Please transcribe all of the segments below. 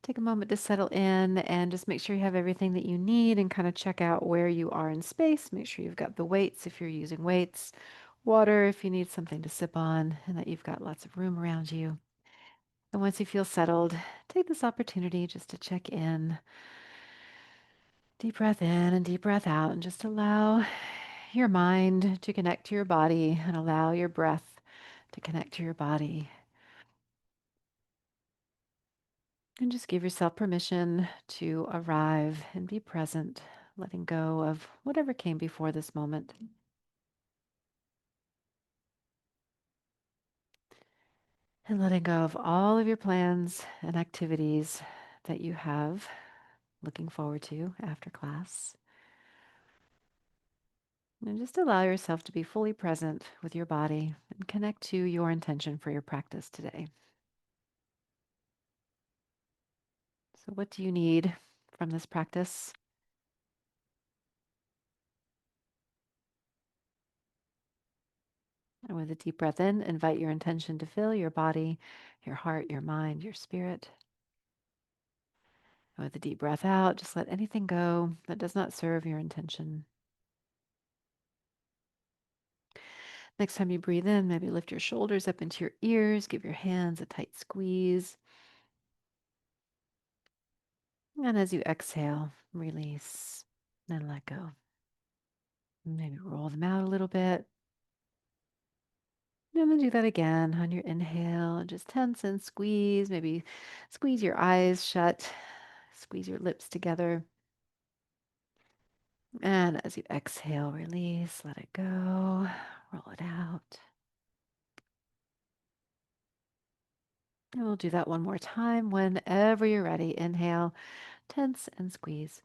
Take a moment to settle in and just make sure you have everything that you need and kind of check out where you are in space. Make sure you've got the weights if you're using weights, water if you need something to sip on, and that you've got lots of room around you. And once you feel settled, take this opportunity just to check in. Deep breath in and deep breath out, and just allow your mind to connect to your body and allow your breath to connect to your body. And just give yourself permission to arrive and be present, letting go of whatever came before this moment. And letting go of all of your plans and activities that you have looking forward to after class. And just allow yourself to be fully present with your body and connect to your intention for your practice today. So, what do you need from this practice? And with a deep breath in, invite your intention to fill your body, your heart, your mind, your spirit. And with a deep breath out, just let anything go that does not serve your intention. Next time you breathe in, maybe lift your shoulders up into your ears, give your hands a tight squeeze. And as you exhale, release, then let go. Maybe roll them out a little bit. And then do that again on your inhale and just tense and squeeze. Maybe squeeze your eyes shut, squeeze your lips together. And as you exhale, release, let it go, roll it out. And we'll do that one more time whenever you're ready. Inhale, tense and squeeze.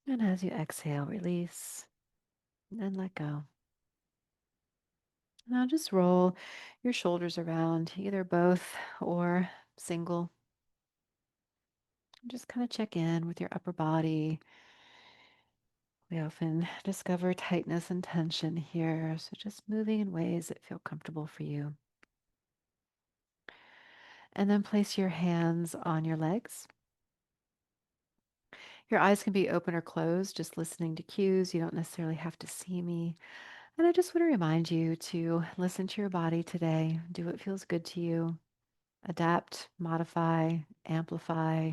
And as you exhale, release and let go. Now just roll your shoulders around, either both or single. Just kind of check in with your upper body. We often discover tightness and tension here, so just moving in ways that feel comfortable for you. And then place your hands on your legs. Your eyes can be open or closed, just listening to cues. You don't necessarily have to see me. And I just want to remind you to listen to your body today. Do what feels good to you. Adapt, modify, amplify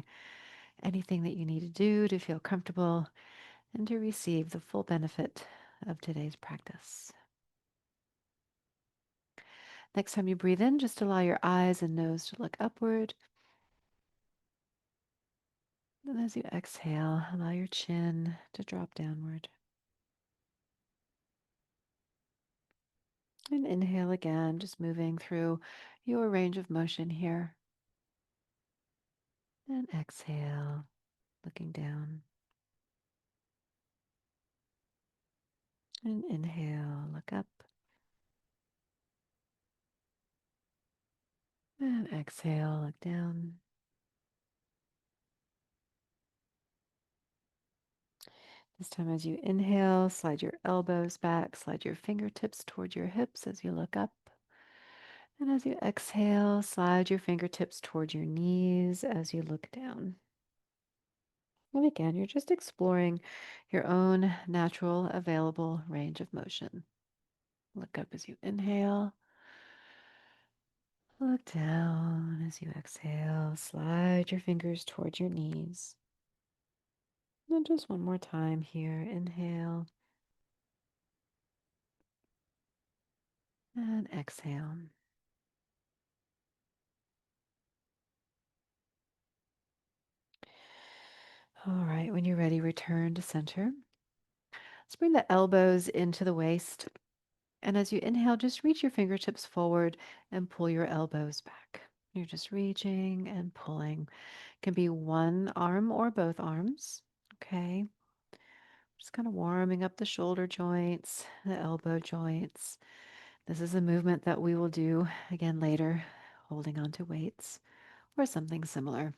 anything that you need to do to feel comfortable and to receive the full benefit of today's practice. Next time you breathe in, just allow your eyes and nose to look upward. And as you exhale, allow your chin to drop downward. And inhale again, just moving through your range of motion here. And exhale, looking down. And inhale, look up. And exhale, look down. This time, as you inhale, slide your elbows back, slide your fingertips toward your hips as you look up. And as you exhale, slide your fingertips toward your knees as you look down. And again, you're just exploring your own natural, available range of motion. Look up as you inhale. Look down as you exhale. Slide your fingers towards your knees. And just one more time here. Inhale and exhale. All right, when you're ready, return to center. Let's bring the elbows into the waist. And as you inhale, just reach your fingertips forward and pull your elbows back. You're just reaching and pulling. Can be one arm or both arms. Okay. Just kind of warming up the shoulder joints, the elbow joints. This is a movement that we will do again later, holding on to weights or something similar.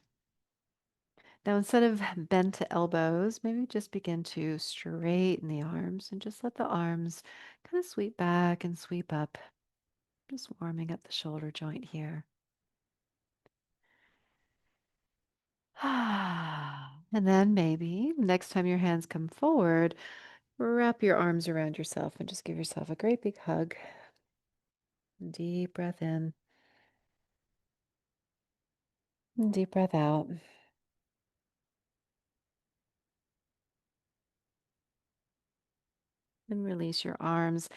Now, instead of bent elbows, maybe just begin to straighten the arms and just let the arms kind of sweep back and sweep up, just warming up the shoulder joint here. And then maybe next time your hands come forward, wrap your arms around yourself and just give yourself a great big hug. Deep breath in, and deep breath out. And release your arms.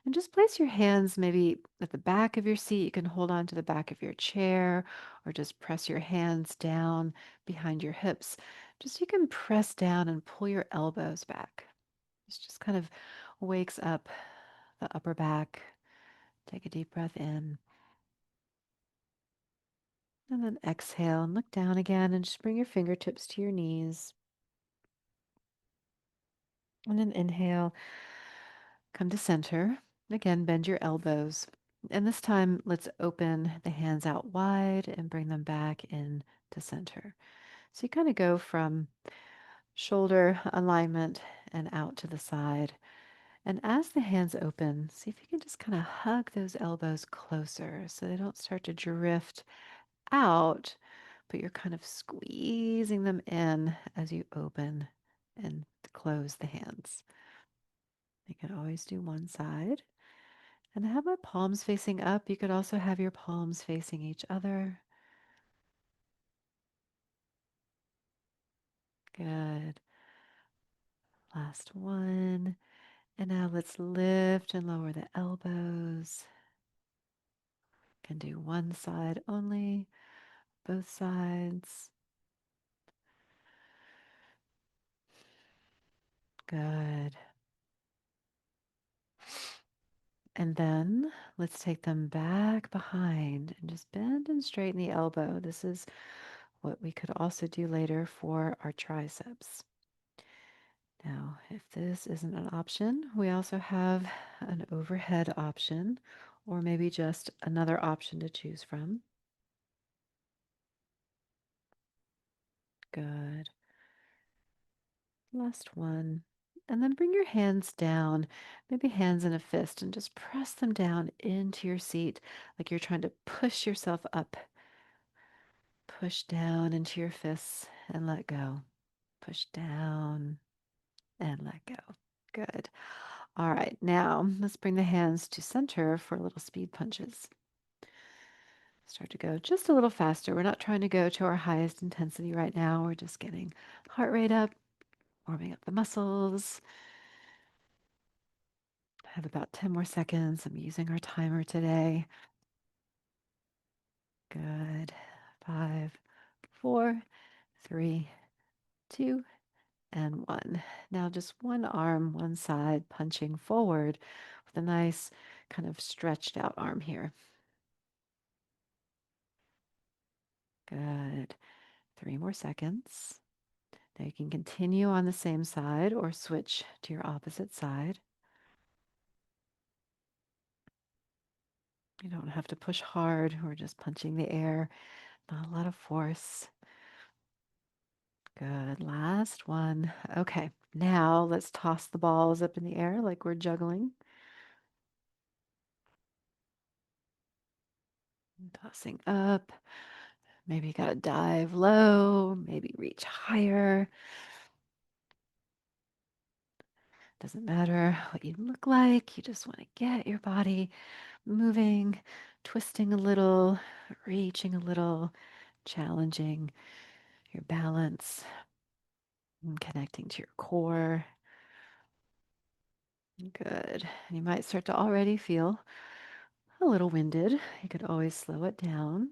And just place your hands maybe at the back of your seat. You can hold on to the back of your chair or just press your hands down behind your hips. Just you can press down and pull your elbows back. This just kind of wakes up the upper back. Take a deep breath in. And then exhale and look down again and just bring your fingertips to your knees. And then inhale, come to center. Again, bend your elbows. And this time, let's open the hands out wide and bring them back in to center. So you kind of go from shoulder alignment and out to the side. And as the hands open, see if you can just kind of hug those elbows closer so they don't start to drift out, but you're kind of squeezing them in as you open and close the hands. You can always do one side. And I have my palms facing up. You could also have your palms facing each other. Good. Last one. And now let's lift and lower the elbows. Can do one side only, both sides. Good. And then let's take them back behind and just bend and straighten the elbow. This is what we could also do later for our triceps. Now, if this isn't an option, we also have an overhead option, or maybe just another option to choose from. Good. Last one. And then bring your hands down, maybe hands in a fist, and just press them down into your seat like you're trying to push yourself up. Push down into your fists and let go. Push down and let go. Good. All right, now let's bring the hands to center for little speed punches. Start to go just a little faster. We're not trying to go to our highest intensity right now. We're just getting heart rate up, warming up the muscles. I have about 10 more seconds. I'm using our timer today. Good. 5, 4, 3, 2, and 1. Now just one arm, one side, punching forward with a nice kind of stretched out arm here. Good. 3 more seconds. Now you can continue on the same side or switch to your opposite side. You don't have to push hard. We're just punching the air, not a lot of force. Good. Last one. Okay. Now let's toss the balls up in the air like we're juggling. Tossing up. Maybe you got to dive low, maybe reach higher. Doesn't matter what you look like. You just want to get your body moving, twisting a little, reaching a little, challenging your balance, and connecting to your core. Good. And you might start to already feel a little winded. You could always slow it down,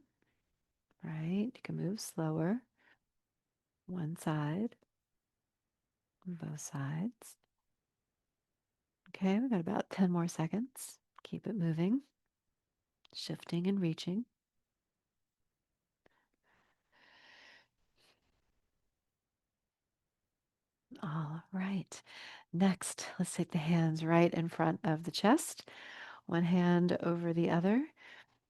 right? You can move slower. One side, both sides. Okay, we got about 10 more seconds. Keep it moving, shifting and reaching. All right. Next, let's take the hands right in front of the chest, one hand over the other,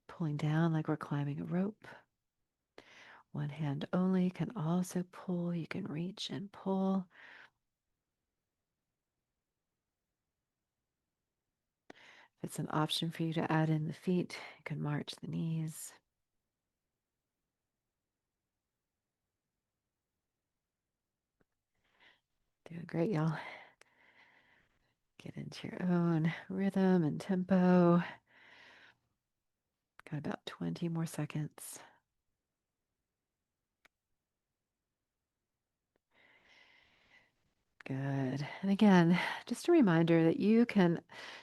pulling down like we're climbing a rope. One hand only can also pull. You can reach and pull. If it's an option for you to add in the feet, you can march the knees. Good, great, y'all. Get into your own rhythm and tempo. Got about 20 more seconds. Good. And again, just a reminder that you can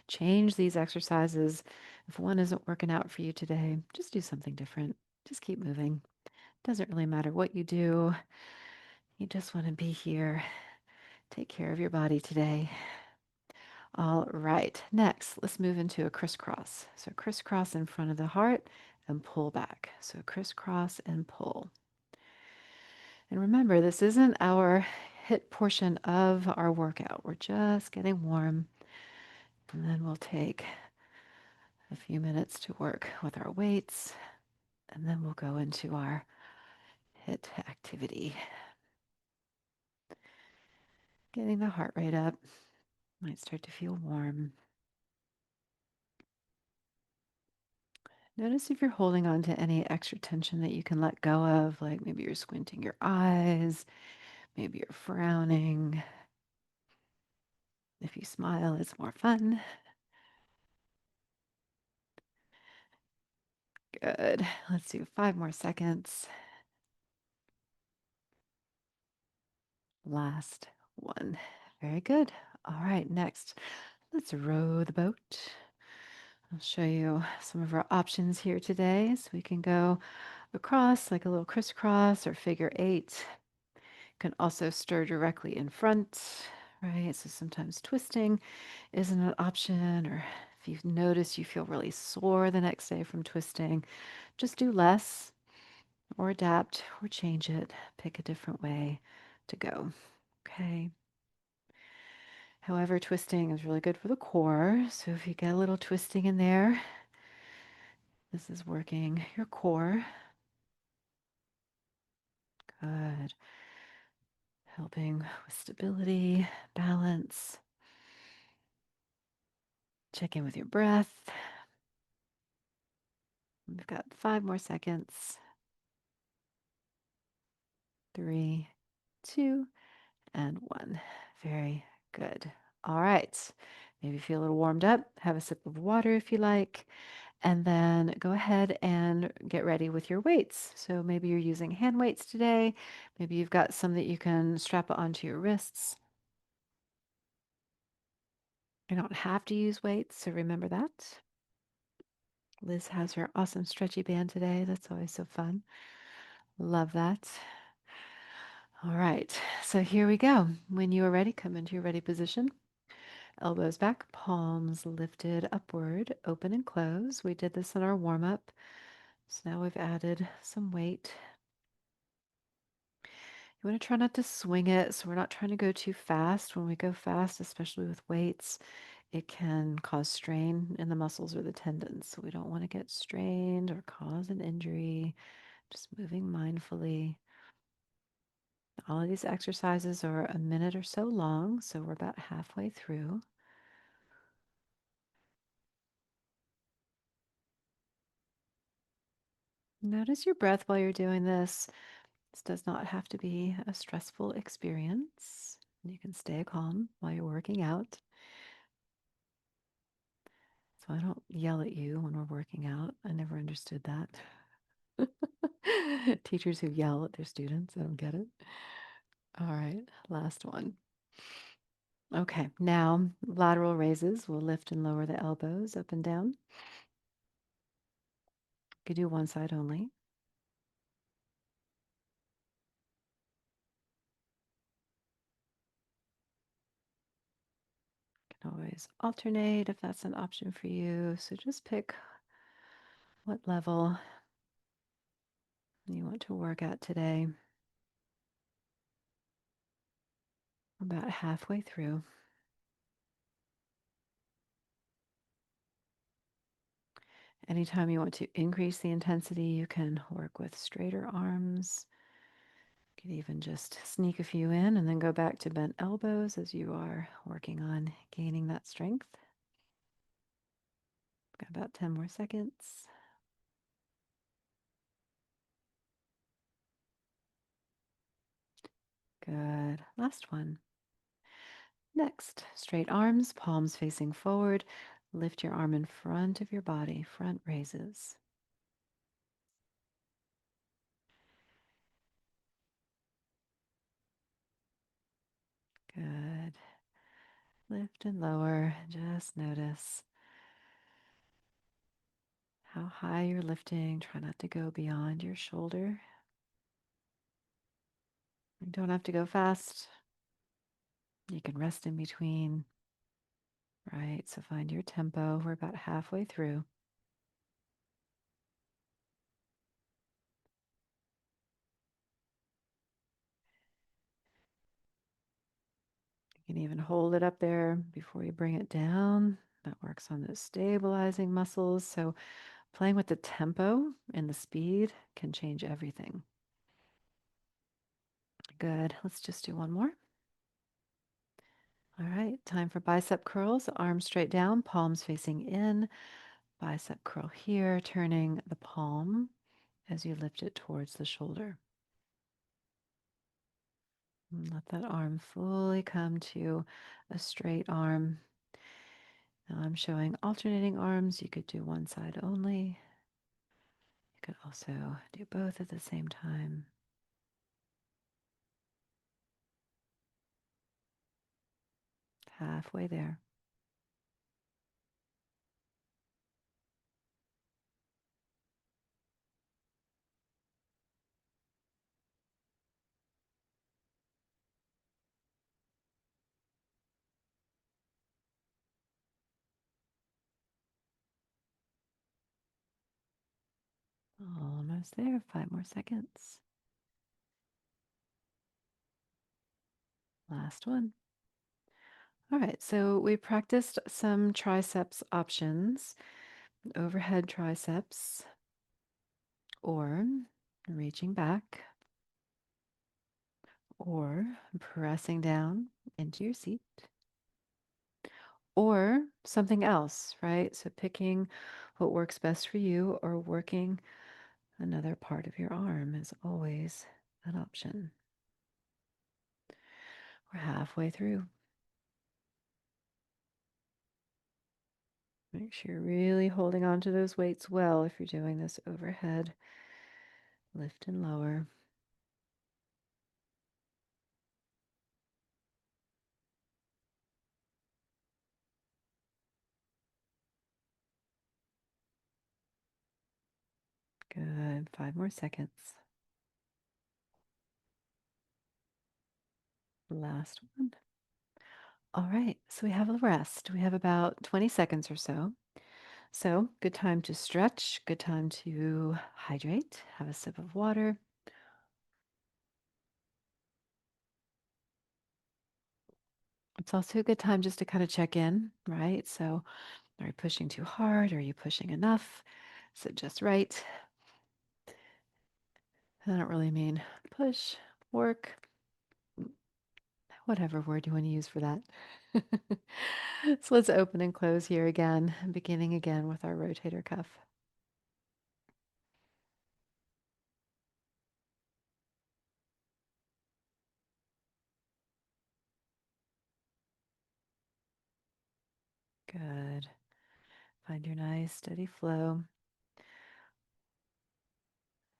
change these exercises. If one isn't working out for you today, just do something different. Just keep moving. Doesn't really matter what you do. You just want to be here. Take care of your body today. All right. Next, let's move into a crisscross. So crisscross in front of the heart and pull back. So crisscross and pull. And remember, this isn't our hit portion of our workout. We're just getting warm. And then we'll take a few minutes to work with our weights. And then we'll go into our hit activity. Getting the heart rate up. Might start to feel warm. Notice if you're holding on to any extra tension that you can let go of, like maybe you're squinting your eyes, maybe you're frowning. If you smile, it's more fun. Good. Let's do 5 more seconds. Last one. Very good. All right, next, let's row the boat. I'll show you some of our options here today. So we can go across like a little crisscross or figure eight. You can also stir directly in front, right? So sometimes twisting isn't an option, or if you notice you feel really sore the next day from twisting, just do less or adapt or change it. Pick a different way to go. Okay. However, twisting is really good for the core. So if you get a little twisting in there, this is working your core. Good. Helping with stability, balance. Check in with your breath. We've got 5 more seconds. 3, 2, and 1. Very good. All right. Maybe feel a little warmed up. Have a sip of water if you like. And then go ahead and get ready with your weights. So maybe you're using hand weights today. Maybe you've got some that you can strap onto your wrists. You don't have to use weights, so remember that. Liz has her awesome stretchy band today. That's always so fun. Love that. All right, so here we go. When you are ready, come into your ready position. Elbows back, palms lifted upward, open and close. We did this in our warm up. So now we've added some weight. You want to try not to swing it. So we're not trying to go too fast. When we go fast, especially with weights, it can cause strain in the muscles or the tendons. So we don't want to get strained or cause an injury. Just moving mindfully. All of these exercises are a minute or so long, so we're about halfway through. Notice your breath while you're doing this. This does not have to be a stressful experience. You can stay calm while you're working out. So I don't yell at you when we're working out. I never understood that. Teachers who yell at their students, I don't get it. All right, last one. Okay, now lateral raises. We'll lift and lower the elbows up and down. You could do one side only. Can always alternate if that's an option for you. So just pick what level you want to work at today. About halfway through. Anytime you want to increase the intensity, you can work with straighter arms. You could even just sneak a few in and then go back to bent elbows as you are working on gaining that strength. Got about 10 more seconds. Good. Last one. Next, straight arms, palms facing forward. Lift your arm in front of your body, front raises. Good. Lift and lower. Just notice how high you're lifting. Try not to go beyond your shoulder. You don't have to go fast. You can rest in between. Right, so find your tempo. We're about halfway through. You can even hold it up there before you bring it down. That works on those stabilizing muscles. So playing with the tempo and the speed can change everything. Good. Let's just do one more. All right, time for bicep curls. Arms straight down, palms facing in. Bicep curl here, turning the palm as you lift it towards the shoulder. And let that arm fully come to a straight arm. Now I'm showing alternating arms. You could do one side only. You could also do both at the same time. Halfway there. Almost there. 5 more seconds. Last one. All right, so we practiced some triceps options, overhead triceps, or reaching back, or pressing down into your seat, or something else, right? So picking what works best for you or working another part of your arm is always an option. We're halfway through. Make sure you're really holding on to those weights well if you're doing this overhead. Lift and lower. Good. 5 more seconds. Last one. All right. So we have a rest. We have about 20 seconds or so. So, good time to stretch, good time to hydrate, have a sip of water. It's also a good time just to kind of check in, right? So, are you pushing too hard? Are you pushing enough? Is it just right? I don't really mean push, work, whatever word you want to use for that. So let's open and close here again, beginning again with our rotator cuff. Good. Find your nice steady flow.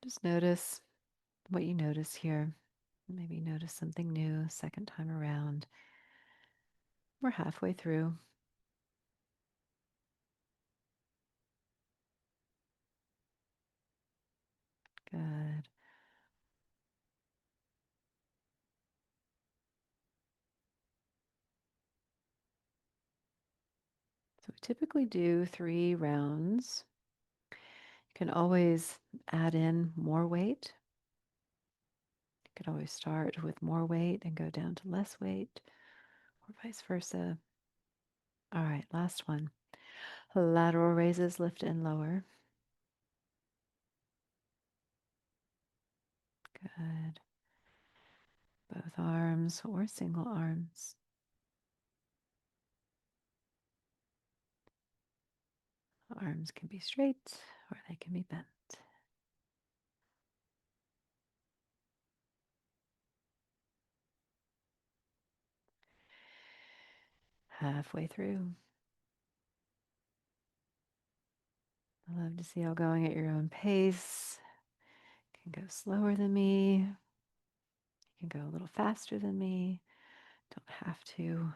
Just notice what you notice here. Maybe notice something new second time around. We're halfway through. Good. So we typically do 3 rounds. You can always add in more weight. You could always start with more weight and go down to less weight, or vice versa. All right, last one. Lateral raises, lift and lower. Good. Both arms or single arms. Arms can be straight or they can be bent. Halfway through. I love to see y'all going at your own pace. You can go slower than me. You can go a little faster than me. Don't have to.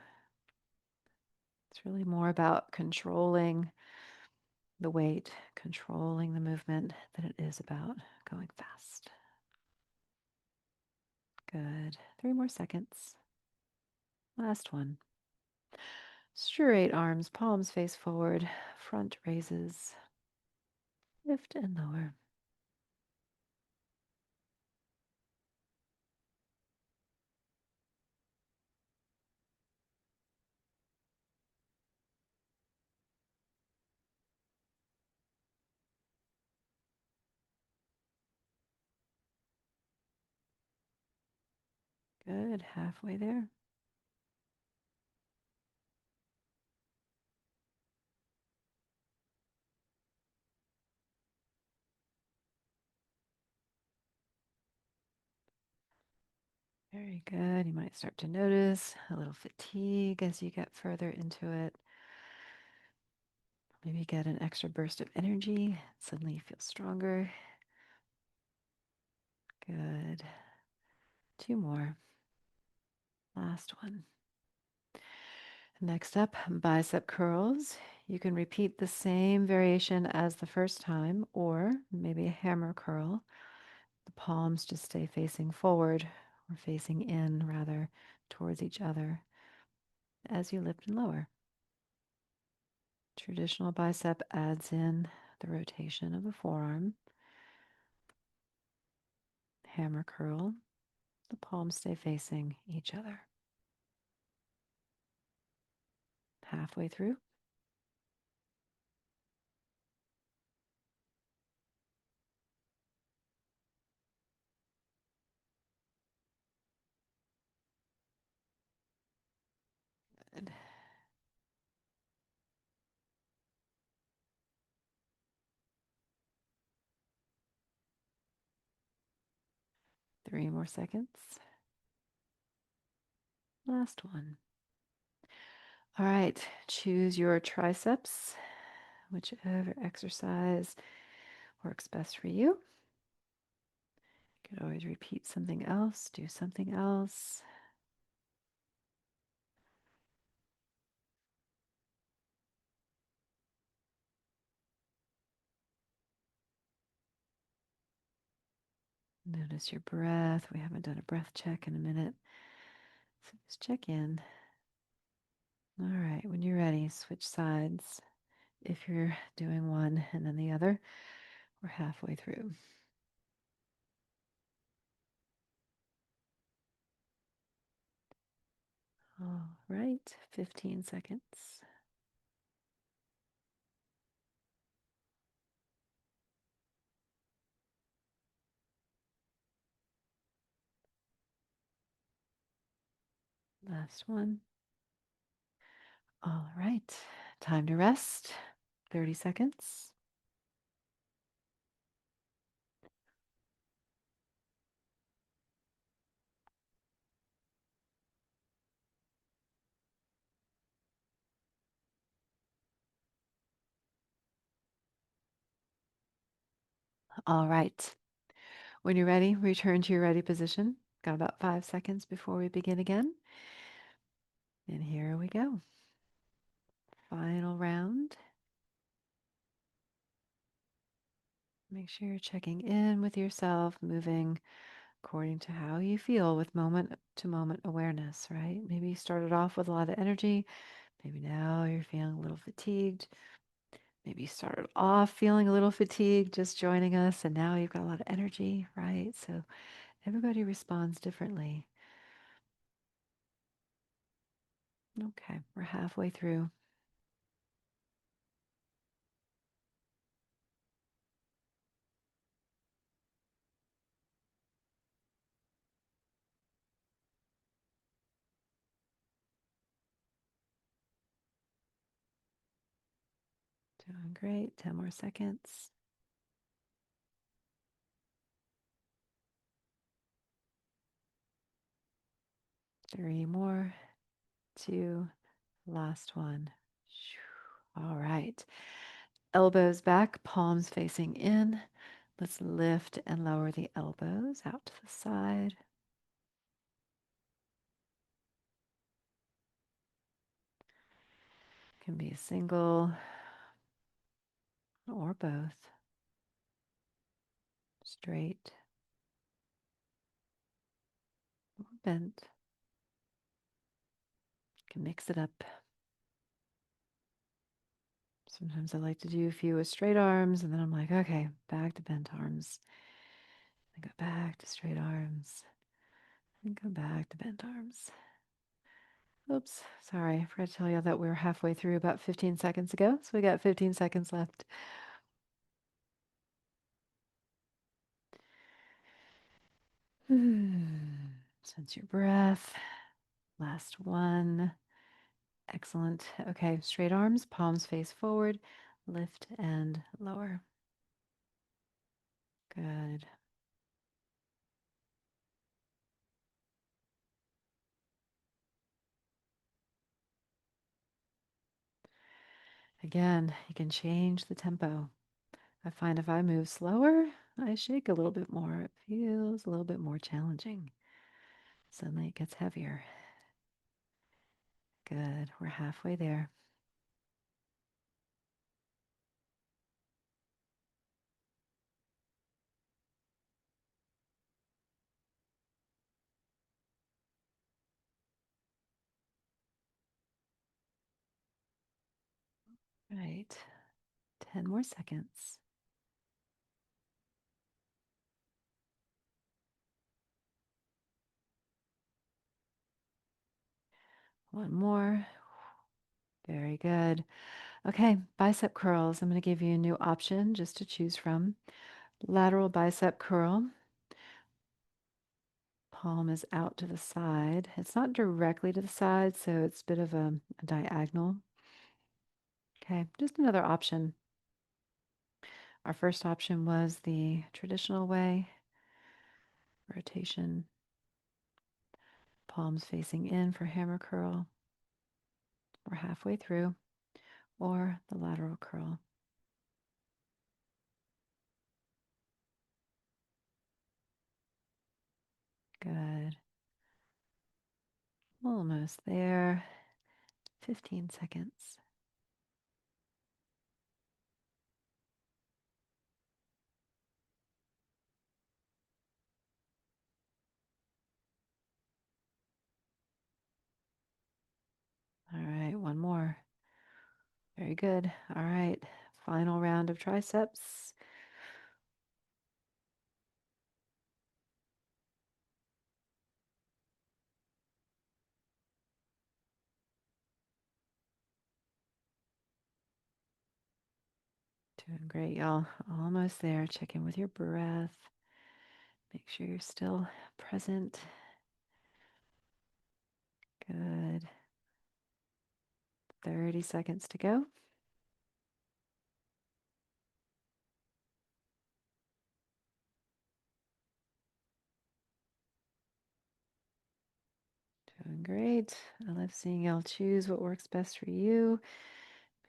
It's really more about controlling the weight, controlling the movement than it is about going fast. Good. 3 more seconds. Last one. Straight arms, palms face forward, front raises, lift and lower. Good. Halfway there. Very good. You might start to notice a little fatigue as you get further into it. Maybe get an extra burst of energy. Suddenly you feel stronger. Good. 2 more. Last one. Next up, bicep curls. You can repeat the same variation as the first time, or maybe a hammer curl. The palms just stay facing forward, or facing in rather, towards each other as you lift and lower. Traditional bicep adds in the rotation of the forearm. Hammer curl, the palms stay facing each other. Halfway through. Good. 3 more seconds. Last one. All right, choose your triceps, whichever exercise works best for you. You could always repeat something else, do something else. Notice your breath. We haven't done a breath check in a minute. So just check in. All right, when you're ready, switch sides. If you're doing one and then the other, we're halfway through. All right, 15 seconds. Last one. All right, time to rest. 30 seconds. All right. When you're ready, return to your ready position. Got about 5 seconds before we begin again. And here we go. Final round. Make sure you're checking in with yourself, moving according to how you feel with moment to moment awareness, right? Maybe you started off with a lot of energy. Maybe now you're feeling a little fatigued. Maybe you started off feeling a little fatigued just joining us, and now you've got a lot of energy, right? So everybody responds differently. Okay, we're halfway through. Doing great. 10 more seconds. 3 more. 2, Last one. All right. Elbows back, palms facing in. Let's lift and lower the elbows out to the side. Can be a single or both. Straight or bent. Can mix it up. Sometimes I like to do a few with straight arms, and then I'm like, okay, back to bent arms. Then go back to straight arms. And go back to bent arms. Oops, sorry, I forgot to tell you that we were halfway through about 15 seconds ago, so we got 15 seconds left. Sense your breath. Last one. Excellent. Okay, straight arms, palms face forward, lift and lower. Good. Again, you can change the tempo. I find if I move slower, I shake a little bit more. It feels a little bit more challenging. Suddenly it gets heavier. Good. We're halfway there. Right. 10 more seconds. One more. Very good. Okay, bicep curls. I'm going to give you a new option just to choose from. Lateral bicep curl. Palm is out to the side. It's not directly to the side, so it's a bit of a diagonal. Okay, just another option. Our first option was the traditional way. Rotation. Palms facing in for hammer curl. We're halfway through. Or the lateral curl. Good. Almost there. 15 seconds. All right, one more. Very good. All right, final round of triceps. Doing great, y'all. Almost there. Check in with your breath. Make sure you're still present. Good. 30 seconds to go. Doing great. I love seeing y'all choose what works best for you.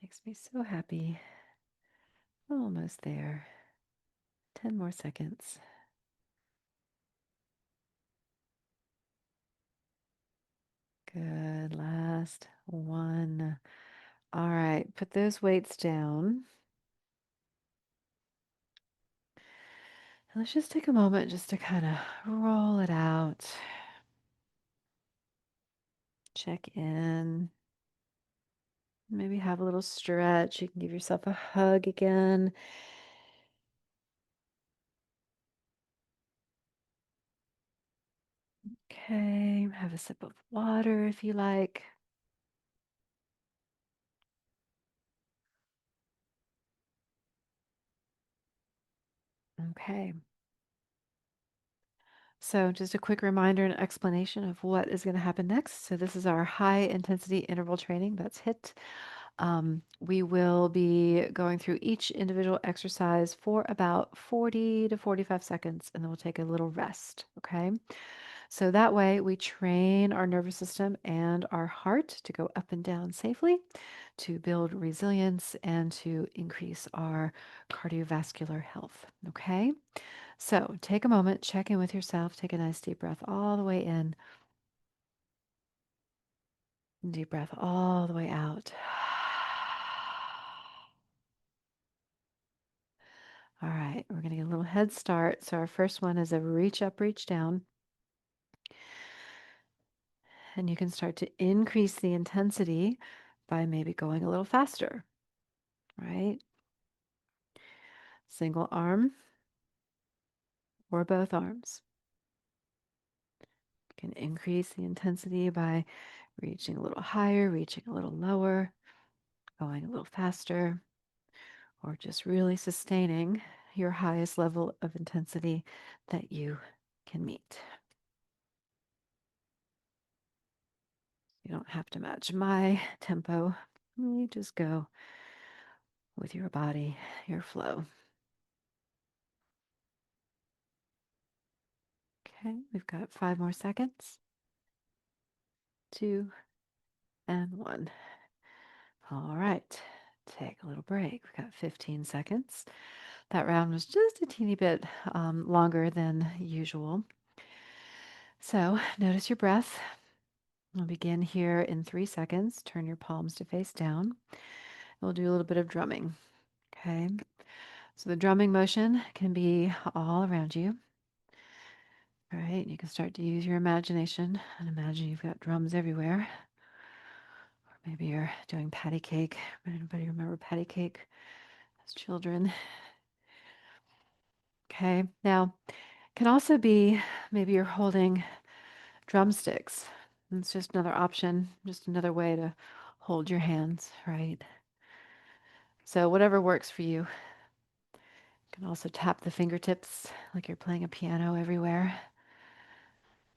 Makes me so happy. Almost there. 10 more seconds. Good. Last one. All right. Put those weights down. And let's just take a moment just to kind of roll it out. Check in. Maybe have a little stretch. You can give yourself a hug again. Okay. Have a sip of water if you like. Okay. So, just a quick reminder and explanation of what is going to happen next. So, this is our high intensity interval training that's HIIT. We will be going through each individual exercise for about 40 to 45 seconds, and then we'll take a little rest. Okay. So that way we train our nervous system and our heart to go up and down safely, to build resilience and to increase our cardiovascular health. Okay? So take a moment, check in with yourself, take a nice deep breath all the way in, deep breath all the way out. All right, we're going to get a little head start. So our first one is a reach up, reach down. And you can start to increase the intensity by maybe going a little faster, right? Single arm or both arms. You can increase the intensity by reaching a little higher, reaching a little lower, going a little faster, or just really sustaining your highest level of intensity that you can meet. You don't have to match my tempo. You just go with your body, your flow. Okay, we've got 5 more seconds. 2 and 1. All right, take a little break. We've got 15 seconds. That round was just a teeny bit longer than usual. So notice your breath. We'll begin here in 3 seconds. Turn your palms to face down. We'll do a little bit of drumming. Okay. So the drumming motion can be all around you. All right. You can start to use your imagination and imagine you've got drums everywhere. Or maybe you're doing patty cake. Anybody remember patty cake as children? Okay. Now, can also be maybe you're holding drumsticks. It's just another option, just another way to hold your hands, right? So whatever works for you. You can also tap the fingertips like you're playing a piano everywhere.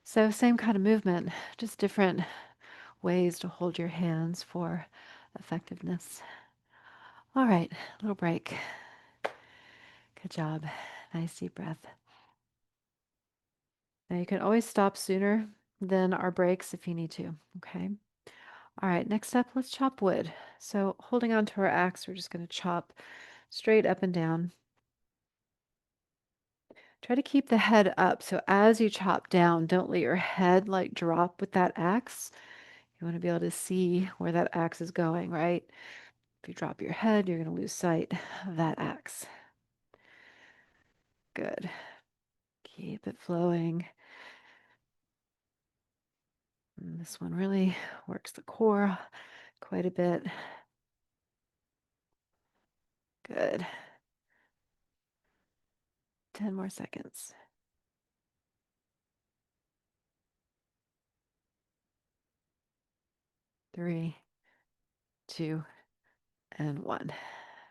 So same kind of movement, just different ways to hold your hands for effectiveness. All right, little break. Good job. Nice deep breath. Now you can always stop sooner than our breaks if you need to, okay? All right, next up, let's chop wood. So holding on to our axe, we're just going to chop straight up and down. Try to keep the head up. So as you chop down, don't let your head like drop with that axe. You want to be able to see where that axe is going, right? If you drop your head, you're going to lose sight of that axe. Good. Keep it flowing. And this one really works the core quite a bit. Good. 10 more seconds. 3, 2, and 1.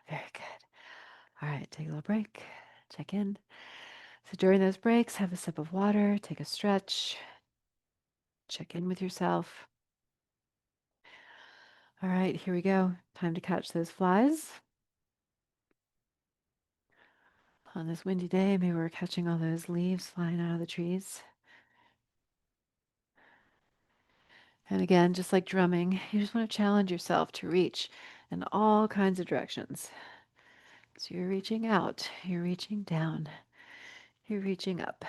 Very good. All right, take a little break. Check in. So during those breaks, have a sip of water, take a stretch, check in with yourself. All right, here we go. Time to catch those flies. On this windy day, maybe we're catching all those leaves flying out of the trees. And again, just like drumming, you just want to challenge yourself to reach in all kinds of directions. So you're reaching out, you're reaching down, you're reaching up.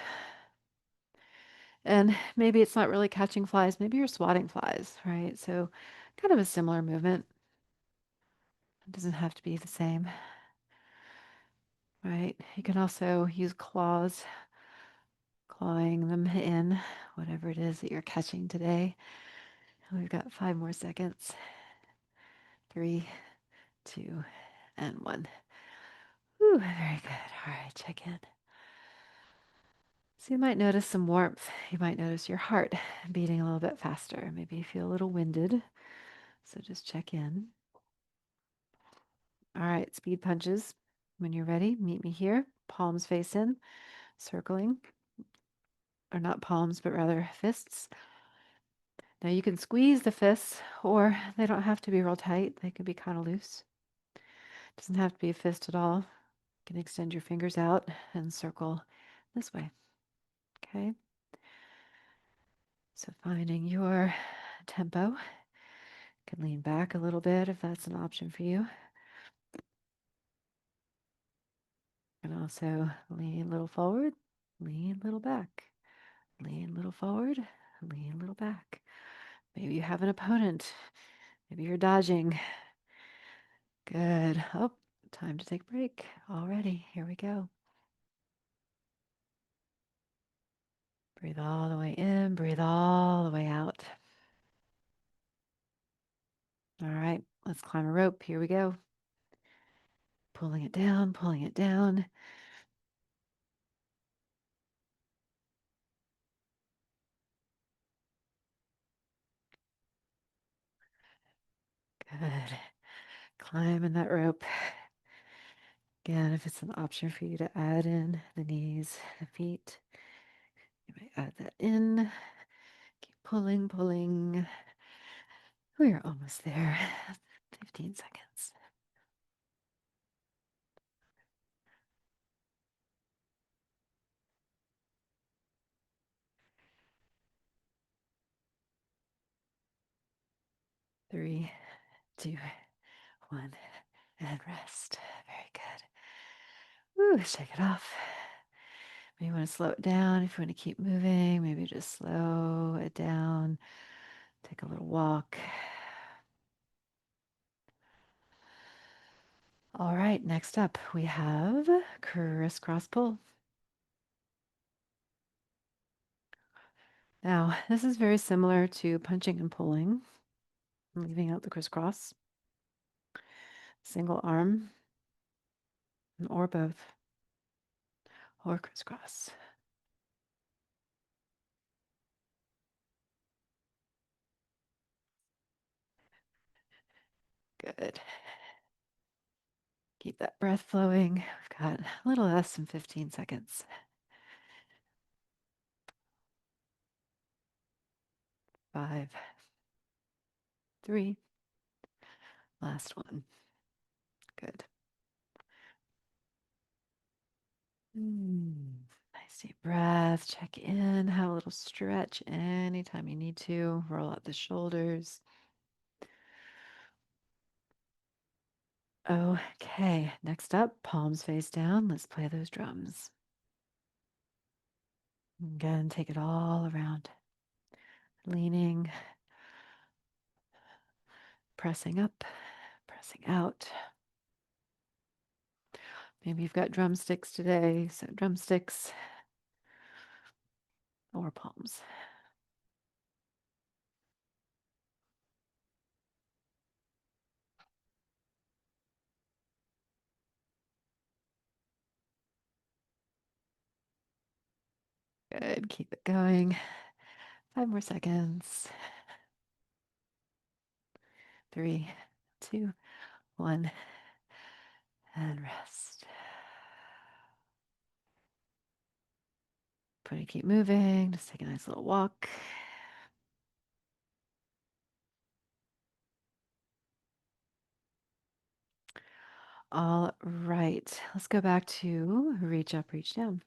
And maybe it's not really catching flies, maybe you're swatting flies, right? So kind of a similar movement. It doesn't have to be the same, right? You can also use claws, clawing them in, whatever it is that you're catching today. We've got 5 more seconds. 3, 2, and 1. Ooh, very good. All right, check in. So you might notice some warmth. You might notice your heart beating a little bit faster. Maybe you feel a little winded. So just check in. All right, speed punches. When you're ready, meet me here. Palms face in, circling. Or not palms, but rather fists. Now you can squeeze the fists, or they don't have to be real tight. They can be kind of loose. Doesn't have to be a fist at all. You can extend your fingers out and circle this way. Okay. So finding your tempo. Can lean back a little bit if that's an option for you. And also lean a little forward, lean a little back, lean a little forward, lean a little back. Maybe you have an opponent. Maybe you're dodging. Good. Oh, time to take a break already. Here we go. Breathe all the way in, breathe all the way out. All right, let's climb a rope. Here we go. Pulling it down, pulling it down. Good. Climbing that rope. Again, if it's an option for you to add in the knees, the feet, you might add that in. Keep pulling, pulling. We're almost there. 15 seconds. Three, two, one, and rest. Very good. Ooh, shake it off. Maybe you want to slow it down if you want to keep moving. Maybe just slow it down. Take a little walk. All right, next up we have crisscross pull. Now, this is very similar to punching and pulling, leaving out the crisscross. Single arm, or both, or crisscross. Good. Keep that breath flowing. We've got a little less than 15 seconds. 5, 3, last one. Good. Nice deep breath. Check in. Have a little stretch anytime you need to. Roll out the shoulders. Okay, next up, palms face down. Let's play those drums. Again, take it all around. Leaning, pressing up, pressing out. Maybe you've got drumsticks today, so drumsticks or palms. Good, keep it going. 5 more seconds. 3, 2, 1, and rest. Pretty keep moving. Just take a nice little walk. All right, let's go back to reach up, reach down.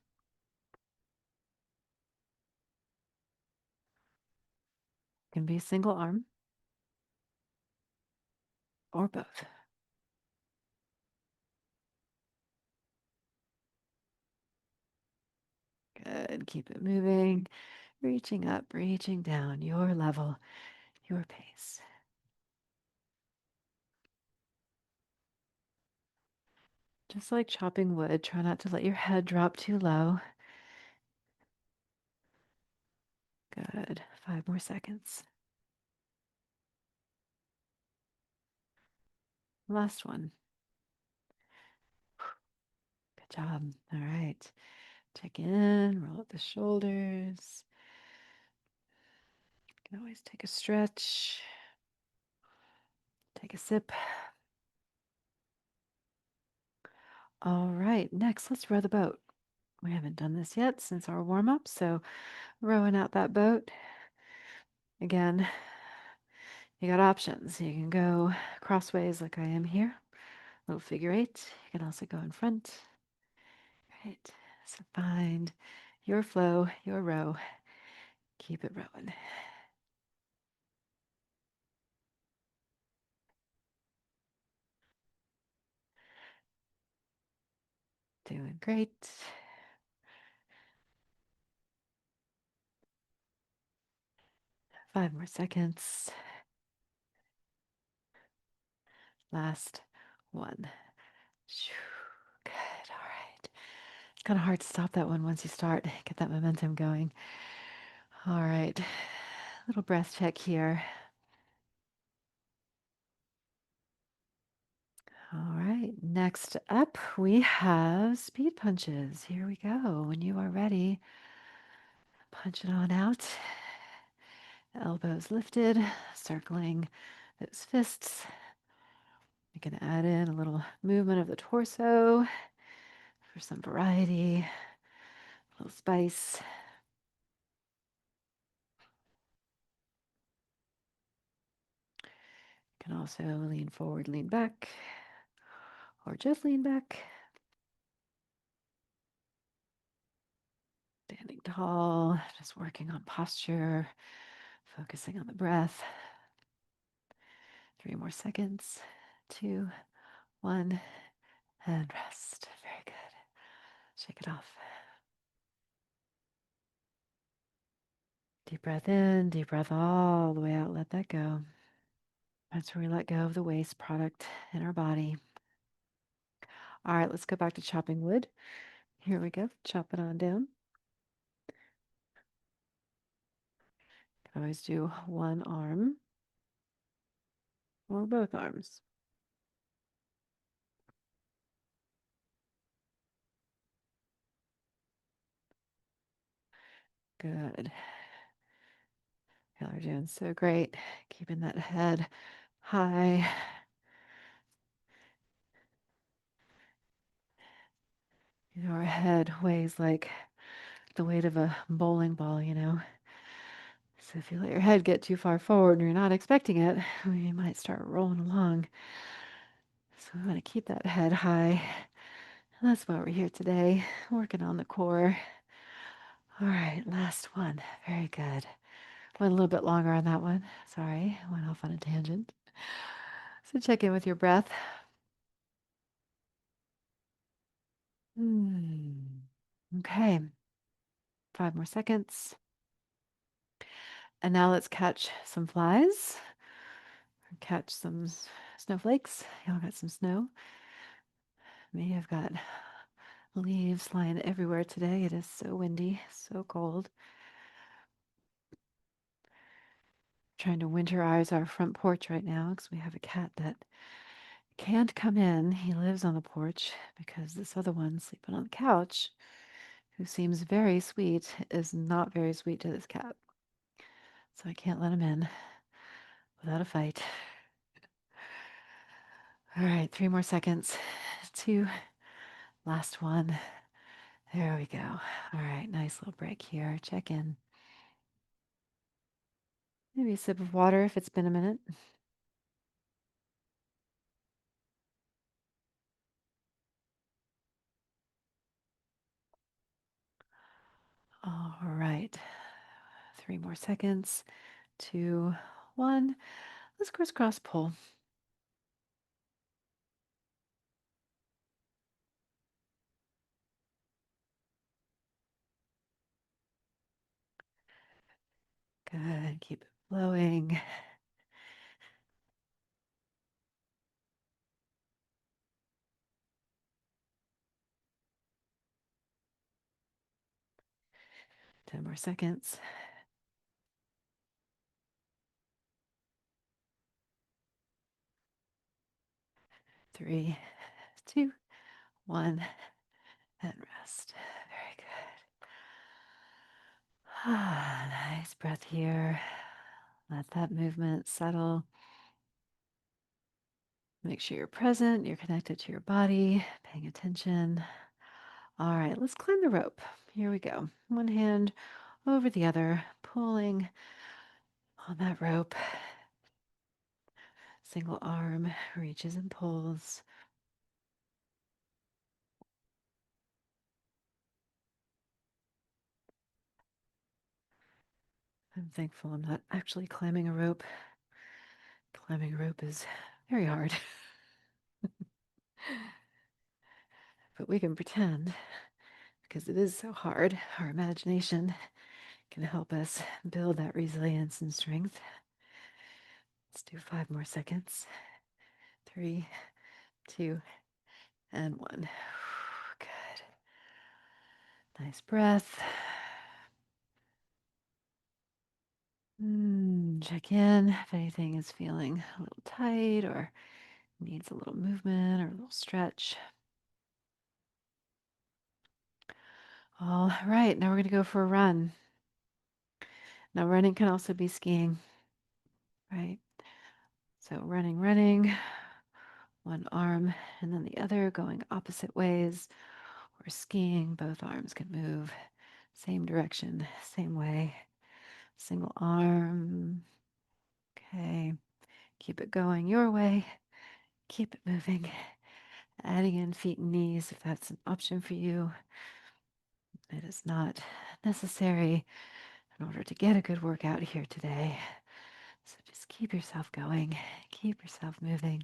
Can be a single arm or both. Good, keep it moving. Reaching up, reaching down, your level, your pace. Just like chopping wood, try not to let your head drop too low. Good. 5 more seconds. Last one. Good job. All right. Check in, roll up the shoulders. You can always take a stretch. Take a sip. All right. Next, let's row the boat. We haven't done this yet since our warm up. So, rowing out that boat. Again, you got options. You can go crossways like I am here, little figure eight. You can also go in front. Right. So find your flow, your row. Keep it rowing. Doing great. 5 more seconds. Last one. Good. All right. It's kind of hard to stop that one once you start. Get that momentum going. All right. Little breath check here. All right. Next up, we have speed punches. Here we go. When you are ready, punch it on out. Elbows lifted, circling those fists. You can add in a little movement of the torso for some variety, a little spice. You can also lean forward, lean back, or just lean back. Standing tall, just working on posture, focusing on the breath. 3 more seconds. 2, 1, and rest. Very good. Shake it off. Deep breath in, deep breath all the way out. Let that go. That's where we let go of the waste product in our body. All right, let's go back to chopping wood. Here we go. Chop it on down. Can always do one arm or both arms. Good. Y'all are doing so great. Keeping that head high. You know, our head weighs like the weight of a bowling ball, you know. So if you let your head get too far forward and you're not expecting it, we might start rolling along. So we want to keep that head high. And that's why we're here today, working on the core. All right, last one. Very good. Went a little bit longer on that one. Sorry, went off on a tangent. So check in with your breath. Okay, 5 more seconds. And now let's catch some flies, or catch some snowflakes. Y'all got some snow? Me, I've got leaves lying everywhere today. It is so windy, so cold. Trying to winterize our front porch right now because we have a cat that can't come in. He lives on the porch because this other one sleeping on the couch, who seems very sweet, is not very sweet to this cat. So I can't let him in without a fight. All right, 3 more seconds. 2, last one. There we go. All right, nice little break here. Check in. Maybe a sip of water if it's been a minute. All right, 3 more seconds. 2, 1. Let's crisscross pull. Good. Keep it flowing. 10 more seconds. 3, 2, 1, and rest. Very good. Ah, nice breath here. Let that movement settle. Make sure you're present, you're connected to your body, paying attention. All right, let's climb the rope. Here we go. One hand over the other, pulling on that rope. Single arm reaches and pulls. I'm thankful I'm not actually climbing a rope. Climbing a rope is very hard. But we can pretend, because it is so hard, our imagination can help us build that resilience and strength. Let's do 5 more seconds. 3, 2, and 1. Good. Nice breath. Check in if anything is feeling a little tight or needs a little movement or a little stretch. All right, now we're going to go for a run. Now, running can also be skiing, right? So, running, one arm and then the other going opposite ways, or skiing, both arms can move same direction, same way. Single arm. Okay. Keep it going your way. Keep it moving. Adding in feet and knees if that's an option for you. It is not necessary in order to get a good workout here today. So just keep yourself going. Keep yourself moving.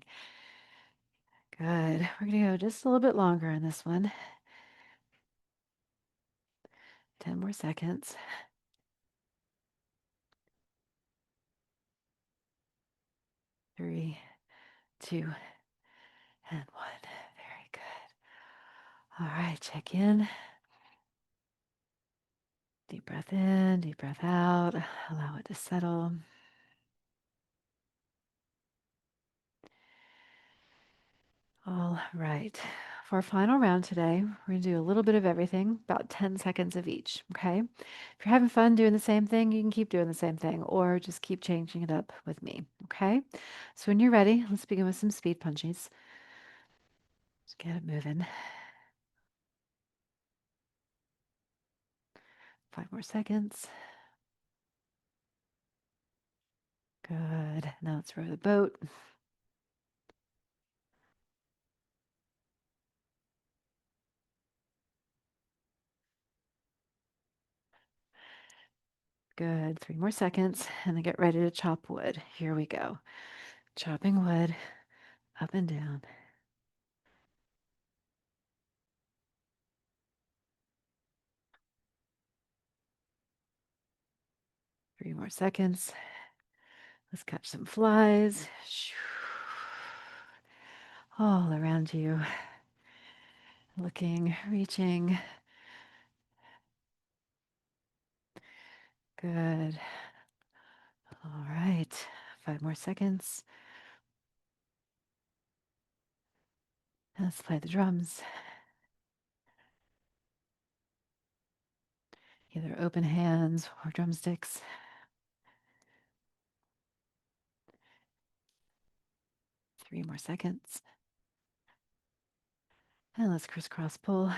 Good. We're going to go just a little bit longer on this one. 10 more seconds. 3, 2, and 1. Very good. All right, check in. Deep breath in, deep breath out. Allow it to settle. All right. For our final round today, we're going to do a little bit of everything, about 10 seconds of each. Okay. If you're having fun doing the same thing, you can keep doing the same thing or just keep changing it up with me. Okay. So when you're ready, let's begin with some speed punches. Just get it moving. 5 more seconds. Good. Now let's row the boat. Good. 3 more seconds. And then get ready to chop wood. Here we go. Chopping wood up and down. 3 more seconds. Let's catch some flies. All around you. Looking, reaching. Good. All right. 5 more seconds. Let's play the drums. Either open hands or drumsticks. 3 more seconds. And let's crisscross pull.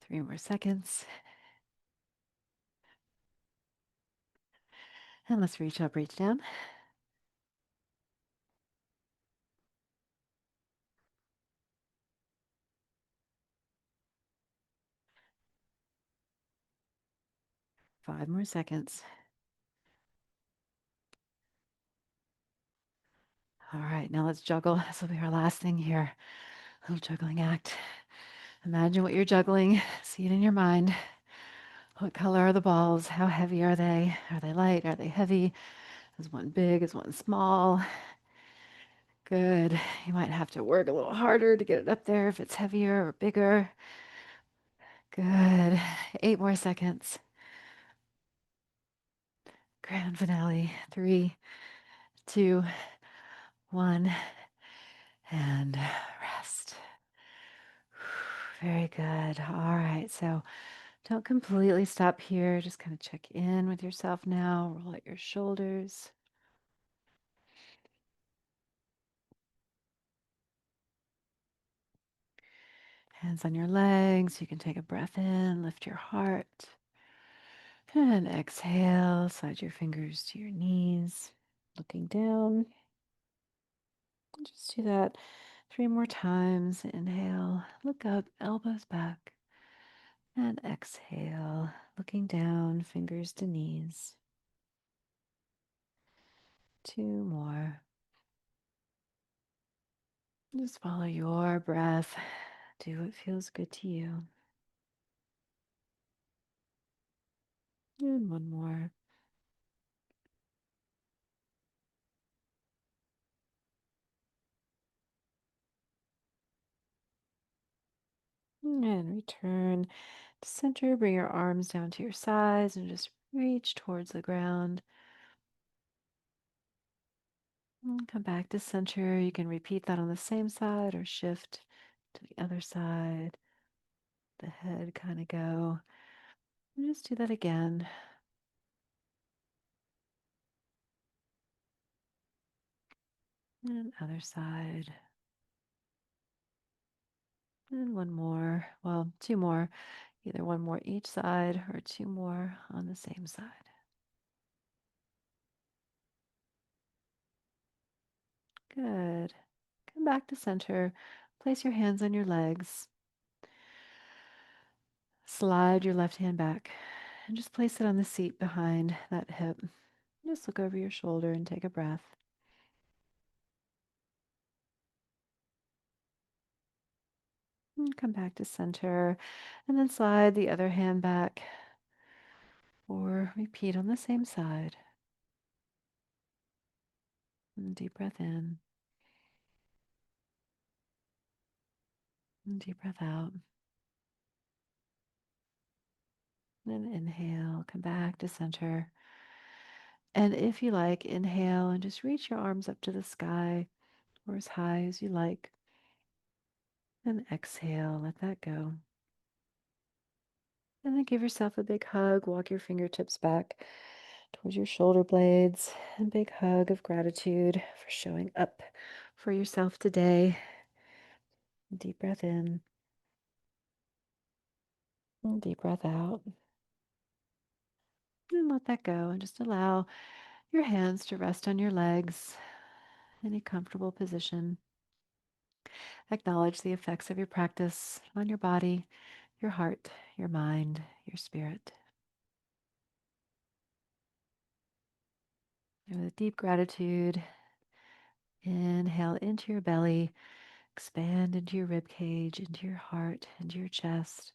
3 more seconds. And let's reach up, reach down. 5 more seconds. All right, now let's juggle. This will be our last thing here. A little juggling act. Imagine what you're juggling. See it in your mind. What color are the balls? How heavy are they? Are they light? Are they heavy? Is one big? Is one small? Good. You might have to work a little harder to get it up there if it's heavier or bigger. Good. 8 more seconds. Grand finale. 3, 2, 1, and rest. Very good. All right. So don't completely stop here. Just kind of check in with yourself now. Roll out your shoulders. Hands on your legs. You can take a breath in, lift your heart. And exhale, slide your fingers to your knees, looking down. Just do that 3 more times. Inhale, look up, elbows back. And exhale, looking down, fingers to knees. 2 more. Just follow your breath. Do what feels good to you. And 1 more. And return to center. Bring your arms down to your sides and just reach towards the ground. And come back to center. You can repeat that on the same side or shift to the other side. The head kind of go. And just do that again. And other side. And 1 more. Well, 2 more. Either 1 more each side or 2 more on the same side. Good. Come back to center. Place your hands on your legs. Slide your left hand back and just place it on the seat behind that hip. Just look over your shoulder and take a breath. And come back to center and then slide the other hand back or repeat on the same side. And deep breath in and deep breath out. And inhale, come back to center. And if you like, inhale and just reach your arms up to the sky or as high as you like. And exhale, let that go. And then give yourself a big hug. Walk your fingertips back towards your shoulder blades. And big hug of gratitude for showing up for yourself today. Deep breath in and deep breath out. And let that go and just allow your hands to rest on your legs in a comfortable position. Acknowledge the effects of your practice on your body, your heart, your mind, your spirit. And with deep gratitude, inhale into your belly, expand into your rib cage, into your heart, into your chest.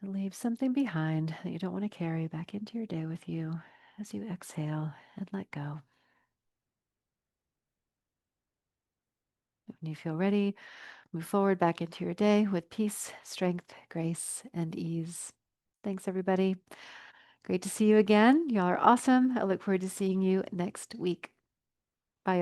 And leave something behind that you don't want to carry back into your day with you as you exhale and let go. When you feel ready, move forward back into your day with peace, strength, grace, and ease. Thanks, everybody. Great to see you again. Y'all are awesome. I look forward to seeing you next week.